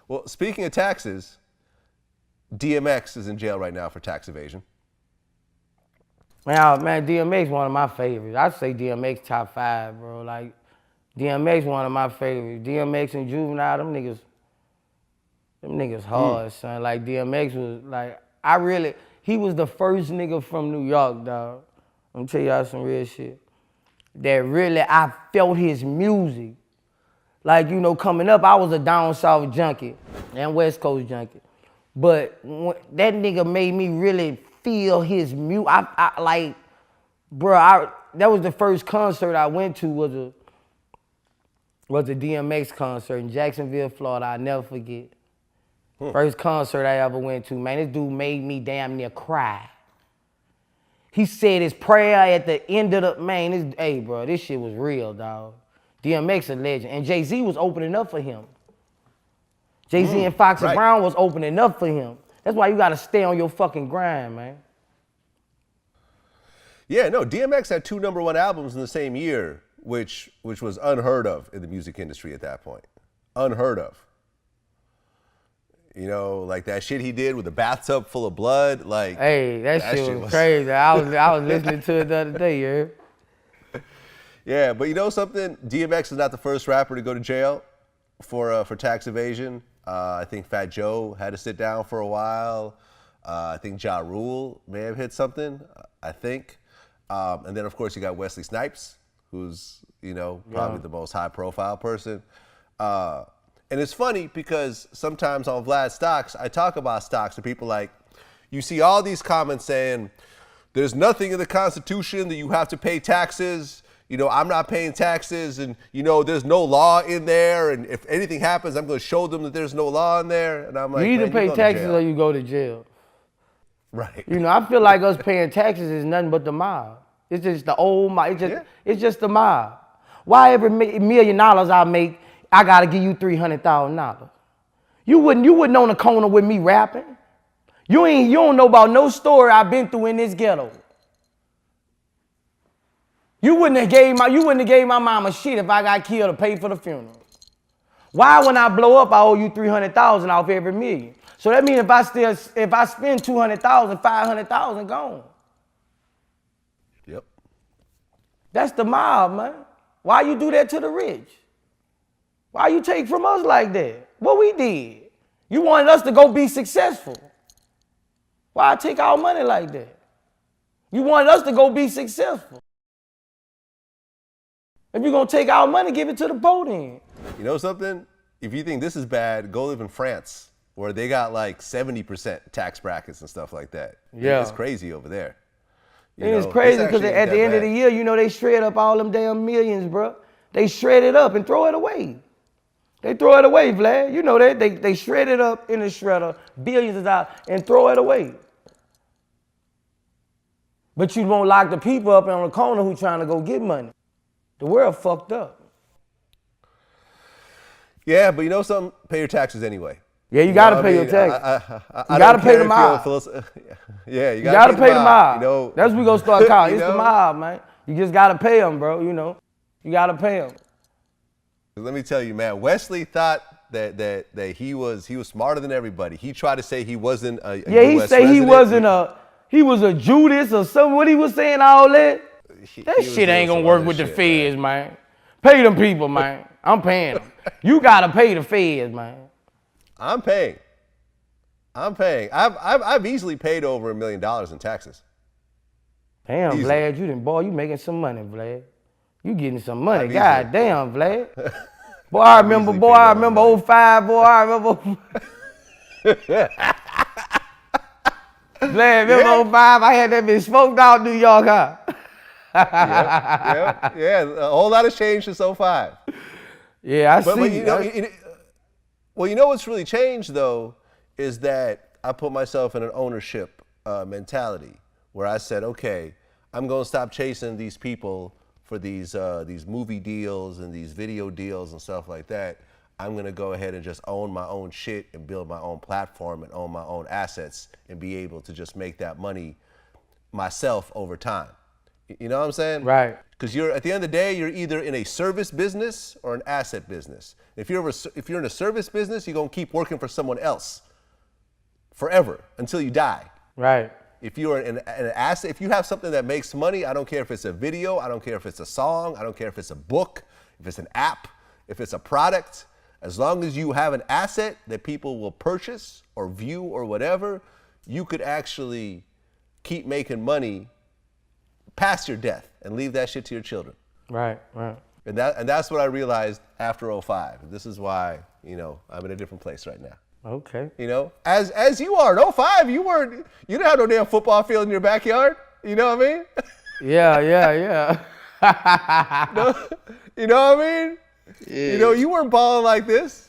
Well, speaking of taxes, DMX is in jail right now for tax evasion. Man, DMX one of my favorites. I'd say DMX top 5, bro. Like, DMX one of my favorites. DMX and Juvenile, them niggas hard, son. Like, DMX was, like, he was the first nigga from New York, dog. I'm gonna tell y'all some real shit. That really, I felt his music. Like, you know, coming up, I was a down south junkie and West Coast junkie. But that nigga made me really feel his music. Like, bro, that was the first concert I went to was a DMX concert in Jacksonville, Florida. I'll never forget. First concert I ever went to, man, this dude made me damn near cry. He said his prayer at the end of the, hey, bro, this shit was real, dog. DMX a legend. And Jay-Z was opening up for him. Jay-Z and Foxy Brown was opening up for him. That's why you gotta stay on your fucking grind, man. Yeah, no, DMX had 2 #1 albums in the same year, which was unheard of in the music industry at that point. Unheard of. You know, like that shit he did with the bathtub full of blood, like. Hey, that shit was crazy. I was listening to it the other day, yeah. Yeah, but you know something? DMX is not the first rapper to go to jail for tax evasion. I think Fat Joe had to sit down for a while. I think Ja Rule may have hit something, I think. And then, of course, you got Wesley Snipes, who's, you know, probably the most high-profile person. And it's funny because sometimes on Vlad Stocks, I talk about stocks, and people like, you see all these comments saying, there's nothing in the Constitution that you have to pay taxes. You know, I'm not paying taxes, and, you know, there's no law in there, and if anything happens, I'm going to show them that there's no law in there. And I'm like, you either pay taxes or you go to jail. Right. You know, I feel like us paying taxes is nothing but the mob. It's just the old mob. It's just the mob. Why every $1 million I make, I got to give you $300,000? You wouldn't on the corner with me rapping. You don't know about no story I've been through in this ghetto. You wouldn't have gave my mama shit if I got killed to pay for the funeral. Why when I blow up I owe you $300,000 off every $1 million? So that means if I spend $200,000, $500,000 gone. Yep. That's the mob, man. Why you do that to the rich? Why you take from us like that? What we did? You wanted us to go be successful. Why take our money like that? You wanted us to go be successful. If you're going to take our money, give it to the poor then. You know something? If you think this is bad, go live in France, where they got like 70% tax brackets and stuff like that. Yeah. It's crazy over there. It's crazy because at the end of the year, you know, they shred up all them damn millions, bro. They shred it up and throw it away. They throw it away, Vlad. You know that. They shred it up in the shredder, billions of dollars, and throw it away. But you won't lock the people up on the corner who trying to go get money. The world fucked up. Yeah, but you know something? Pay your taxes anyway. Yeah, you gotta pay your taxes. You gotta pay the mob. Yeah, you gotta pay the mob. You know, that's what we gonna start calling. It's the mob, man. You just gotta pay them, bro. You know, you gotta pay them. Let me tell you, man. Wesley thought that he was smarter than everybody. He tried to say he wasn't a yeah. US He say resident. he was a Judas or something. What he was saying, all that. That shit ain't gonna work with the feds, man. Pay them people, man. I'm paying them. You gotta pay the feds, man. I'm paying. I've easily paid over $1 million in taxes. Damn, easily. Vlad, you making some money, Vlad. You getting some money. God damn, Vlad. Boy, I remember 05, boy, I remember. Vlad, remember 05? I had that bitch smoked out New York, huh? Yeah. A whole lot has changed since 05. Yeah, I see. Well, you know what's really changed, though, is that I put myself in an ownership mentality where I said, okay, I'm going to stop chasing these people for these movie deals and these video deals and stuff like that. I'm going to go ahead and just own my own shit and build my own platform and own my own assets and be able to just make that money myself over time. You know what I'm saying? Right. Because you're at the end of the day, you're either in a service business or an asset business. If you're in a service business, you're gonna keep working for someone else forever until you die. Right. If you're an asset, if you have something that makes money, I don't care if it's a video, I don't care if it's a song, I don't care if it's a book, if it's an app, if it's a product. As long as you have an asset that people will purchase or view or whatever, you could actually keep making money past your death and leave that shit to your children. Right, right. And that's what I realized after '05. This is why, I'm in a different place right now. Okay. As you are. In '05, you didn't have no damn football field in your backyard. You know what I mean? Yeah. You know what I mean? Yeah. You weren't balling like this,